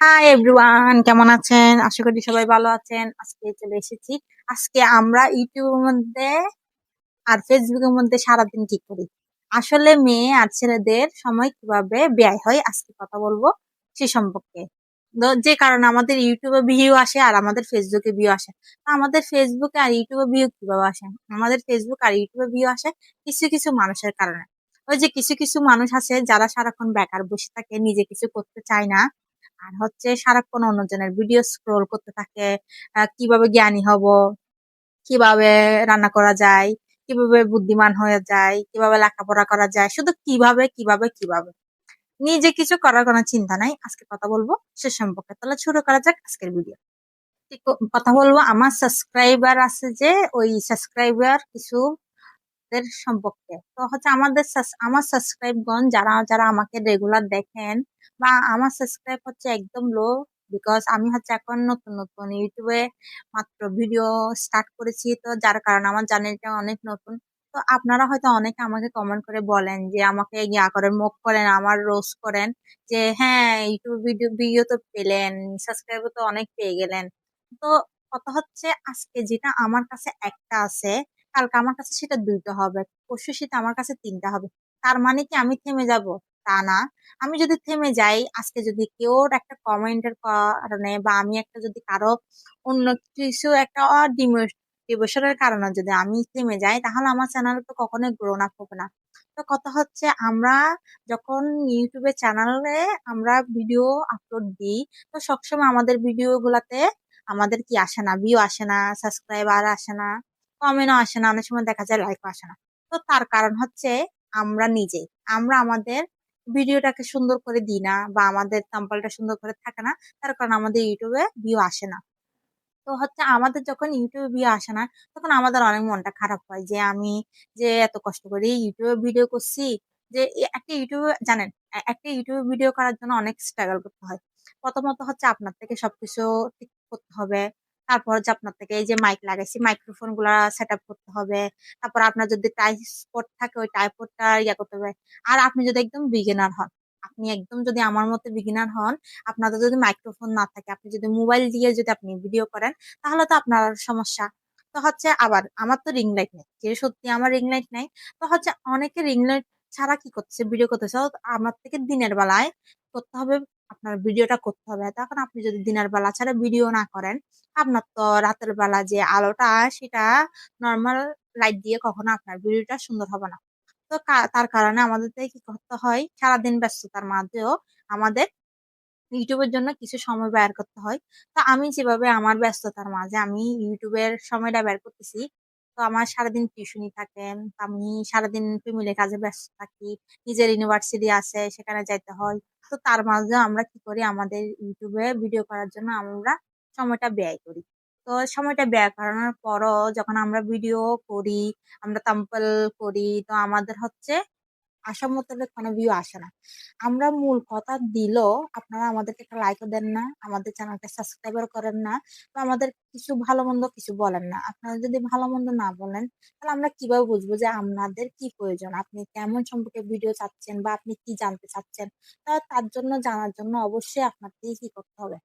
Hi everyone, কেমন আছেন? আশা করি সবাই ভালো আছেন। আজকে চলে এসেছি। আজকে আমরা ইউটিউবের মধ্যে আর ফেসবুকের মধ্যে সারাদিন কি করি, আসলে মেয়ে আর ছেলেদের সময় কিভাবে ব্যয় হয়, আজকে কথা বলবো সে সম্পর্কে। যে কারণে আমাদের ইউটিউবে ভিউ আসে আর আমাদের ফেসবুকে ভিউ আসে। তো আমাদের ফেসবুকে আর ইউটিউবে ভিউ কিভাবে আসে? আমাদের ফেসবুক আর ইউটিউবে ভিউ আসে কিছু কিছু মানুষের কারণে। ওই যে কিছু কিছু মানুষ আছে যারা সারাক্ষণ বেকার বসে থাকে, নিজে কিছু করতে চায় না, আর হচ্ছে সারাক্ষণ অন্যজনের ভিডিও স্ক্রোল করতে থাকে। কিভাবে জ্ঞানী হব, কিভাবে রান্না করা যায়, কিভাবে বুদ্ধিমান হয়ে যায়, কিভাবে লেখাপড়া করা যায়, শুধু কিভাবে কিভাবে কিভাবে, নিজে কিছু করার কোনো চিন্তা নাই। আজকে কথা বলবো সে সম্পর্কে। তাহলে শুরু করা যাক আজকের ভিডিও। কথা বলবো আমার সাবস্ক্রাইবার আছে যে, ওই সাবস্ক্রাইবার কিছু দের সম্পর্কে। তো হচ্ছে আমার সাবস্ক্রাইবগণ যারা যারা আমাকে রেগুলার দেখেন, বা আমার সাবস্ক্রাইব হচ্ছে একদম লো, বিকজ আমি হচ্ছে এখন নতুন নতুন ইউটিউবে মাত্র ভিডিও স্টার্ট করেছি, তো যার কারণে আমার চ্যানেলটা অনেক নতুন। তো আপনারা হয়তো অনেকে আমাকে কমেন্ট করে বলেন যে আমাকে ইয়া করেন, মুখ করেন, আমার রোস্ট করেন, যে হ্যাঁ ইউটিউব ভিডিও ভিডিও তো পেলেন, সাবস্ক্রাইবার তো অনেক পেয়ে গেলেন। তো কথা হচ্ছে আজকে যেটা আমার কাছে একটা আছে, কালকে আমার কাছে সেটা ২টা হবে, পরশু সেটা আমার কাছে ৩টা হবে। তার মানে কি আমি থেমে যাব? তা না। আমি যদি থেমে যাই, আজকে যদি কেউ একটা কমেন্টের কারণে, বা আমি একটা যদি কারো অন্য কিছু একটা ডিমোশনের কারণে যদি আমি থেমে যাই, তাহলে আমার চ্যানেল তো কখনোই গ্রোন আপ হবে না। তো কথা হচ্ছে আমরা যখন ইউটিউবে চ্যানেলে আমরা ভিডিও আপলোড দিই, তো সবসময় আমাদের ভিডিও গুলাতে আমাদের কি আসে না, ভিউ আসে না, সাবস্ক্রাইবার আসে না, কমেন্টও আসে না, অনেক সময় দেখা যায় লাইকও আসে না। তো তার কারণ হচ্ছে আমরা নিজেই, আমরা আমাদের ভিডিওটাকে সুন্দর করে দিই না, বা আমাদের থাম্বনেলটা সুন্দর করে থাকে না, তার কারণ আমাদের ইউটিউবে ভিউ আসে না। তো হচ্ছে আমাদের যখন ইউটিউবে ভিউ আসে না, তখন আমাদের অনেক মনটা খারাপ হয়, যে আমি যে এত কষ্ট করে ইউটিউবে ভিডিও করছি, যে একটা ইউটিউবে জানেন, একটা ইউটিউবে ভিডিও করার জন্য অনেক স্ট্রাগল করতে হয়। প্রথমত হচ্ছে আপনার থেকে সবকিছু ঠিক করতে হবে। তারপর হচ্ছে আপনার থেকে এই যে মাইক লাগাইছি, মাইক্রোফোন গুলা সেট আপ করতে হবে। তারপর আপনার যদি ট্রাইপড থাকে, ওই ট্রাইপডটা ইয়া করতে হবে। আর আপনি যদি একদম বিগিনার হন, আপনি একদম যদি আমার মতো বিগিনার হন, আপনাদের যদি মাইক্রোফোন না থাকে, আপনি যদি মোবাইল দিয়ে যদি আপনি ভিডিও করেন, তাহলে তো আপনার সমস্যা। তো হচ্ছে আবার আমার তো রিং লাইট নেই, যে সত্যি আমার রিং লাইট নেই। তো হচ্ছে অনেকে রিং লাইট ছাড়া কি করতেছে, ভিডিও করতেছে। তো আমার থেকে দিনের বেলায় করতে হবে, আপনার ভিডিওটা করতে হবে। তখন আপনি যদি দিনের বেলা ছাড়া ভিডিও না করেন, আপনার তো রাতের বেলা যে আলোটা, সেটা নর্মাল লাইট দিয়ে কখনো আপনার ভিডিওটা সুন্দর হবে না। তো তার কারণে আমাদের কি করতে হয়, সারাদিন ব্যস্ততার মাঝেও আমাদের ইউটিউবের জন্য কিছু সময় বের করতে হয়। তো আমি যেভাবে আমার ব্যস্ততার মাঝে আমি ইউটিউবের সময়টা বের করতেছি, তো আমার সারাদিন টিউশনি থাকে, আমি সারাদিন ফ্যামিলির কাজে ব্যস্ত থাকি, নিজের ইউনিভার্সিটি আছে সেখানে যাইতে হয়। তো তার মাঝে আমরা কি করি, আমাদের ইউটিউবে ভিডিও করার জন্য আমরা সময়টা ব্যয় করি। তো সময়টা ব্যয় করানোর পরও যখন আমরা ভিডিও করি, আমরা থাম্বনেল করি, তো আমাদের হচ্ছে আশা মোতাবেক কোনো ভিউ আসে না। আমরা মূল কথা দিলেও আপনারা আমাদেরকে একটা লাইকও দেন না, আমাদের চ্যানেলটা সাবস্ক্রাইবার করেন না, বা আমাদের কিছু ভালো মন্দ কিছু বলেন না। আপনারা যদি ভালো মন্দ না বলেন, তাহলে আমরা কিভাবে বুঝবো যে আপনাদের কি প্রয়োজন, আপনি কেমন সম্পর্কে ভিডিও চাচ্ছেন, বা আপনি কি জানতে চাচ্ছেন? তার জন্য জানার জন্য অবশ্যই আপনাকে কি করতে হবে,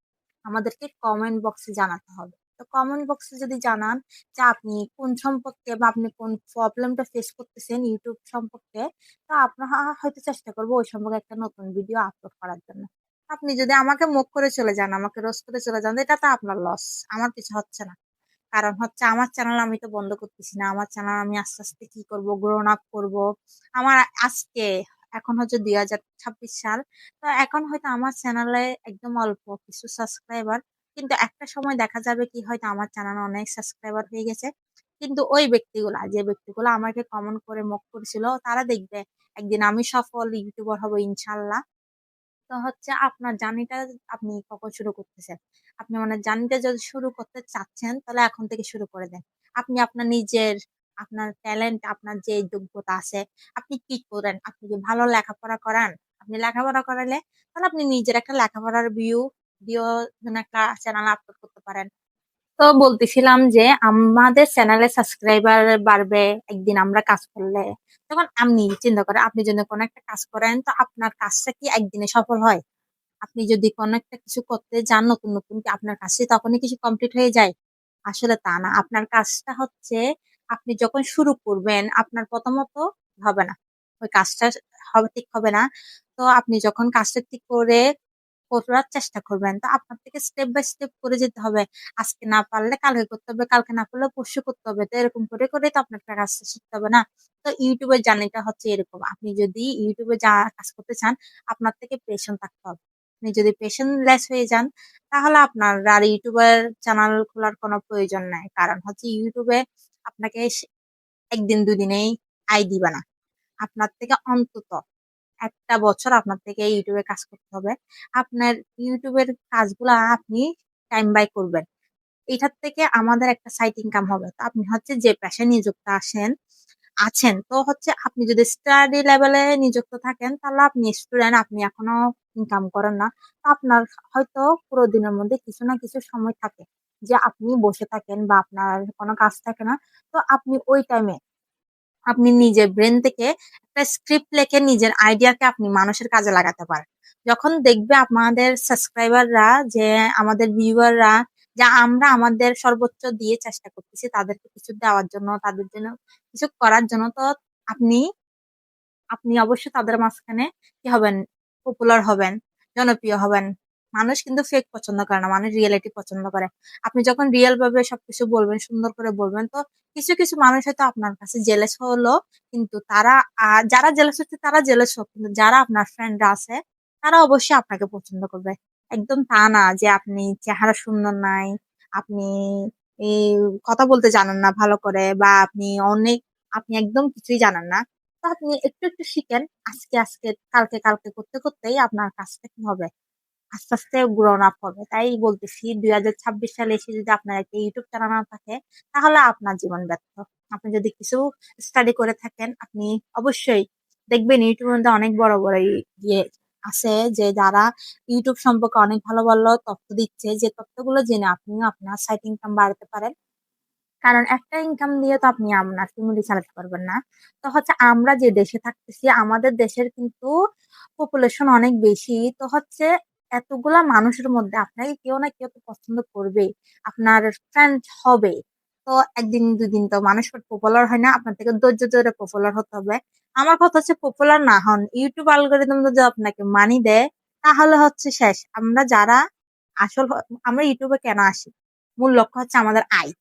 আমাদেরকে কমেন্ট বক্সে জানাতে হবে। তো কমেন্ট বক্সে যদি জানান যে আপনি কোন সম্পর্কে, বা আপনি কোন প্রবলেমটা ফেস করতেছেন ইউটিউব সম্পর্কে, তো আপনারা হয়তো চেষ্টা করবো ওই সম্পর্কে একটা নতুন ভিডিও আপলোড করার জন্য। আপনি যদি আমাকে মুখ করে চলে যান, আমাকে রোস্ট করে চলে যান, এটা তো আপনার লস, আমার কিছু হচ্ছে না। কারণ হচ্ছে আমার চ্যানেল আমি তো বন্ধ করতেছি না, আমার চ্যানেল আমি আস্তে আস্তে কি করব, গ্রোন আপ করব। আমার আজকে এখন হচ্ছে 2026 সাল। তো এখন হয়তো আমার চ্যানেলে একদম অল্প কিছু সাবস্ক্রাইবার, কিন্তু একটা সময় দেখা যাবে কি হয়তো আমার চ্যানেলে অনেক সাবস্ক্রাইবার হয়ে গেছে। কিন্তু ওই ব্যক্তিগুলা, যে ব্যক্তিগুলো আমাকে কমেন্ট করে মুখ করেছিল, তারা দেখবে একদিন আমি সফল ইউটিউবার হব ইনশাল্লাহ। তো হচ্ছে আপনার জার্নিটা আপনি কখন শুরু করতেছেন? আপনি মানে জার্নিটা যদি শুরু করতে চাচ্ছেন, তাহলে এখন থেকে শুরু করে দেন। আপনি আপনার নিজের, আপনার ট্যালেন্ট, আপনার যে যোগ্যতা আছে, আপনি কি করেন? আপনি কি ভালো লেখাপড়া করান? আপনি লেখাপড়া করালে, তাহলে আপনি নিজের একটা লেখাপড়ার ভিডিও জন্য একটা চ্যানেল আপলোড করতে পারেন। তো বলতেছিলাম যে আমাদের চ্যানেলে সাবস্ক্রাইবার বাড়বে একদিন আমরা কাজ করলে। তখন আপনি চিন্তা করেন, আপনি যদি কোনো একটা কাজ করেন, তো আপনার কাজটা কি একদিনে সফল হয়? আপনি যদি কোনো একটা কিছু করতে যান নতুন নতুন, কি আপনার কাছে তখনই কিছু কমপ্লিট হয়ে যায়? আসলে তা না। আপনার কাজটা হচ্ছে আপনি যখন শুরু করবেন আপনার প্রথমত হবে না, ওই কাজটা হবে ঠিক হবে না। তো আপনি যখন কাজটা ঠিক করে করার চেষ্টা করবেন, তো আপনার থেকে স্টেপ বাই স্টেপ করে যেতে হবে। আজকে না পারলে কালকে করতে হবে, কালকে না পারলে পরশু করতে হবে। তো এরকম করে করে তো আপনার কাজটা শিখতে হবে না? তো ইউটিউবের জার্নিটা হচ্ছে এরকম। আপনি যদি ইউটিউবে যা কাজ করতে চান, আপনার থেকে পেশেন্ট থাকতে হবে। আপনি যদি পেশেন্টলেস হয়ে যান, তাহলে আপনার আর ইউটিউবের চ্যানেল খোলার কোনো প্রয়োজন নাই। কারণ হচ্ছে ইউটিউবে আপনাকে একদিন দুদিনেই আয় দিবে না। আপনার থেকে অন্তত একটা বছর আপনার থেকে ইউটিউবে কাজ করতে হবে। আপনার ইউটিউবের কাজগুলা আপনি টাইম বাই করবেন। এটার থেকে আমাদের একটা সাইড ইনকাম হবে। তো আপনি হচ্ছে যে পেশায় নিযুক্ত আছেন, তো হচ্ছে আপনি যদি স্টাডি লেভেলে নিযুক্ত থাকেন, তাহলে আপনি স্টুডেন্ট, আপনি এখনো ইনকাম করেন না। তো আপনার হয়তো পুরো দিনের মধ্যে কিছু না কিছু সময় থাকে যে আপনি বসে থাকেন বা আপনার কোনো কাজ থাকে না। তো আপনি ওই টাইমে আপনি নিজের ব্রেন থেকে একটা স্ক্রিপ্ট লিখে নিজের আইডিয়াকে আপনি মানুষের কাজে লাগাতে পারেন। যখন দেখবে আমাদের সাবস্ক্রাইবাররা, যে আমাদের ভিউয়াররা, যা আমরা আমাদের সর্বোচ্চ দিয়ে চেষ্টা করতেছি তাদেরকে কিছু দেওয়ার জন্য, তাদের জন্য কিছু করার জন্য, তো আপনি আপনি অবশ্যই তাদের মাঝখানে কি হবেন, পপুলার হবেন, জনপ্রিয় হবেন। মানুষ কিন্তু ফেক পছন্দ করে না, মানুষ রিয়েলিটি পছন্দ করে। আপনি যখন রিয়েল ভাবে সবকিছু বলবেন, সুন্দর করে বলবেন, তো কিছু কিছু মানুষ হয়তো আপনার কাছে জেলেস হলো, কিন্তু তারা যারা জেলেস হচ্ছে তারা জেলেস হোক, কিন্তু যারা আপনার ফ্রেন্ডরা আছে তারা অবশ্যই আপনাকে পছন্দ করবে। একদম তা না যে আপনি চেহারা সুন্দর নাই, আপনি এই কথা বলতে জানেন না ভালো করে, বা আপনি একদম কিছুই জানেন না। তো আপনি একটু একটু শিখেন। আজকে আজকে কালকে কালকে করতে করতেই আপনার কাজটা কি হবে, আস্তে আস্তে গ্রোন আপ হবে। তাই বলতেছি 2026 সালে এসে যদি আপনার একটা ইউটিউব চ্যানেল না থাকে, তাহলে আপনার জীবন ব্যর্থ। আপনি যদি কিছু স্টাডি করে থাকেন, আপনি অবশ্যই দেখবেন ইউটিউবের মধ্যে অনেক বড় বড় ইয়ে আছে, যে যারা ইউটিউব সম্পর্কে অনেক ভালো ভালো তথ্য দিচ্ছে, যে তথ্যগুলো জেনে আপনিও আপনার সাইট ইনকাম বাড়াতে পারেন। কারণ একটা ইনকাম দিয়ে তো আপনি আপনার ফ্যামিলি চালাতে পারবেন না। তো হচ্ছে আমরা যে দেশে থাকতেছি, আমাদের দেশের কিন্তু পপুলেশন অনেক বেশি। তো হচ্ছে এতগুলা মানুষের মধ্যে আপনাকে কেউ না কেউ তো পছন্দ করবে, আপনার ফ্রেন্ড হবে। তো একদিন দুদিন তো মানুষ পপুলার হয় না, আপনার থেকে ধৈর্য ধরে পপুলার হতে হবে। আমার কথা হচ্ছে পপুলার না হন, ইউটিউব অ্যালগরিদম যদি আপনাকে মানি দেয়, তাহলে হচ্ছে শেষ। আসল আমরা ইউটিউবে কেন আসি, মূল লক্ষ্য হচ্ছে আমাদের আয়।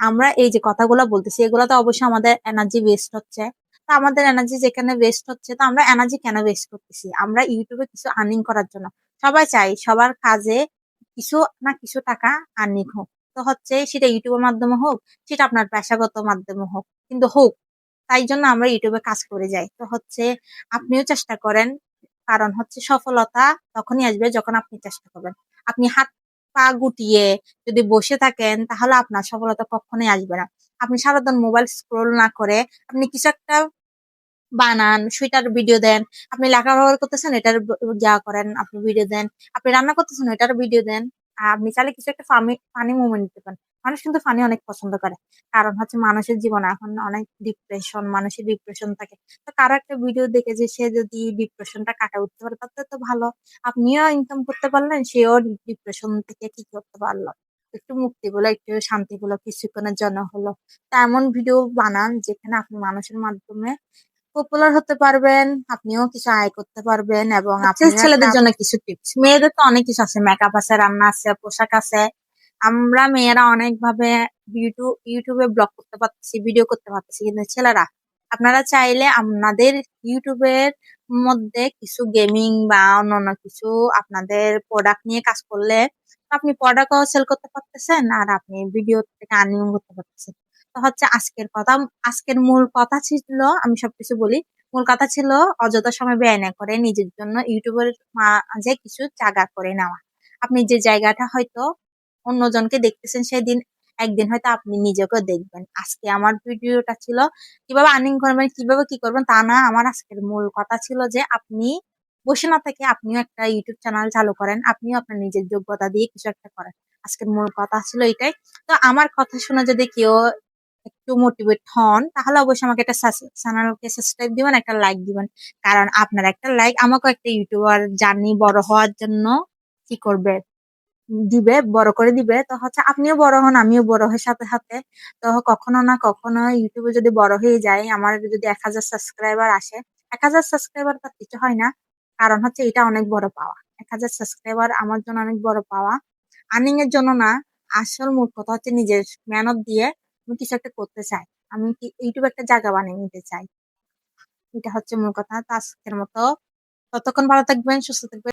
আমরা এই যে কথাগুলো বলতেছি, এগুলো তো অবশ্যই আমাদের এনার্জি ওয়েস্ট হচ্ছে। তো আমাদের এনার্জি যেখানে ওয়েস্ট হচ্ছে, তো আমরা এনার্জি কেন ওয়েস্ট করতেছি? আমরা ইউটিউবে কিছু আর্নিং করার জন্য। সবাই চাই সবার কাজে কিছু না কিছু টাকা আর্নিং হোক। তো হচ্ছে সেটা ইউটিউবের মাধ্যমে হোক, সেটা আপনার পেশাগত মাধ্যমে হোক, কিন্তু হোক। তাই জন্য আমরা ইউটিউবে কাজ করে যাই। তো হচ্ছে আপনিও চেষ্টা করেন। কারণ হচ্ছে সফলতা তখনই আসবে যখন আপনি চেষ্টা করবেন। আপনি হাত পা গুটিয়ে যদি বসে থাকেন, তাহলে আপনার সফলতা কখনোই আসবে না। আপনি সারাদিন মোবাইল স্ক্রোল না করে আপনি কিছু একটা বানান, সেটার ভিডিও দেন। আপনি লেখাপড়া করতেছেন, এটার যা করেন আপনি ভিডিও দেন। আপনি রান্না করতেছেন, এটার ভিডিও দেন। আর আপনি চাইলে কিছু একটা ফানি মুভমেন্ট দিতে পারেন। মানুষ কিন্তু ফানি অনেক পছন্দ করে। কারণ হচ্ছে মানুষের জীবনে এখন অনেক ডিপ্রেশন, মানুষের ডিপ্রেশন থাকে। তো কারো একটা ভিডিও দেখে যে সে যদি ডিপ্রেশনটা কাটায় উঠতে পারে, তাতে তো ভালো। আপনিও ইনকাম করতে পারলেন, সেও ডিপ্রেশন থেকে কি করতে পারলো, একটু মুক্তি পেলো, একটু শান্তি পেলো কিছুক্ষণের জন্য হলো। তা এমন ভিডিও বানান যেখানে আপনি মানুষের মাধ্যমে পপুলার হতে পারবেন, আপনিও কিছু আয় করতে পারবেন, এবং আপনি ছেলেদের জন্য কিছু টিপস। মেয়েদের তো অনেক কিছু আছে, মেকআপ আছে, রান্না আছে, পোশাক আছে। আমরা মেয়েরা অনেক ভাবে ইউটিউবে ব্লগ করতে পারতেছি, ভিডিও করতে পারতেছি, কিন্তু ছেলেরা, আপনারা চাইলে আপনাদের ইউটিউবের মধ্যে কিছু গেমিং বা অন্যান্য কিছু আপনাদের প্রোডাক্ট নিয়ে কাজ করলে, আপনি প্রোডাক্টও সেল করতে পারতেছেন, আর আপনি ভিডিও থেকে আর্নিং করতে পারতেছেন। তো হচ্ছে আজকের মূল কথা ছিল, আমি সবকিছু বলি। মূল কথা ছিল অযথা সময় ব্যয় না করে নিজের জন্য ইউটিউবের মাঝে কিছু জায়গা করে নেওয়া। আপনি যে জায়গাটা হয়তো অন্যজনকে দেখতেছেন, সেদিন একদিন হয়তো আপনি নিজেকেও দেখবেন। আজকে আমার ভিডিওটা ছিল কিভাবে আর্নিং করবেন, কিভাবে কি করবেন তা না। আমার আজকের মূল কথা ছিল যে আপনি বসে না থেকে আপনিও একটা ইউটিউব চ্যানেল চালু করেন, আপনিও আপনার নিজের যোগ্যতা দিয়ে কিছু একটা করেন। আজকের মূল কথা ছিল এটাই। তো আমার কথা শুনে যদি কেউ একটু মোটিভেট হন, তাহলে অবশ্যই আমাকে একটা চ্যানেলকে সাবস্ক্রাইব দিবেন, একটা লাইক দিবেন। কারণ আপনার একটা লাইক আমাকে একটা ইউটিউবার জার্নি বড় হওয়ার জন্য কি করবে, দিবে, বড় করে দিবে। তো হচ্ছে আপনিও বড় হন, আমিও বড় হই সাথে সাথে। তো কখনো না কখনো ইউটিউবে যদি বড় হয়ে যায়, আমার যদি 1,000 সাবস্ক্রাইবার আসে, 1,000 সাবস্ক্রাইবার তার কিছু হয় না। কারণ হচ্ছে এটা অনেক বড় পাওয়া। 1,000 সাবস্ক্রাইবার আমার জন্য অনেক বড় পাওয়া। আর্নিং এর জন্য না, আসল মূল কথা হচ্ছে নিজের মেহনত দিয়ে আমি কিছু একটা করতে চাই। আমি কি ইউটিউবে একটা জায়গা বানিয়ে নিতে চাই। এটা হচ্ছে মূল কথা। তো আজকের মতো ততক্ষণ ভালো থাকবেন, সুস্থ থাকবেন।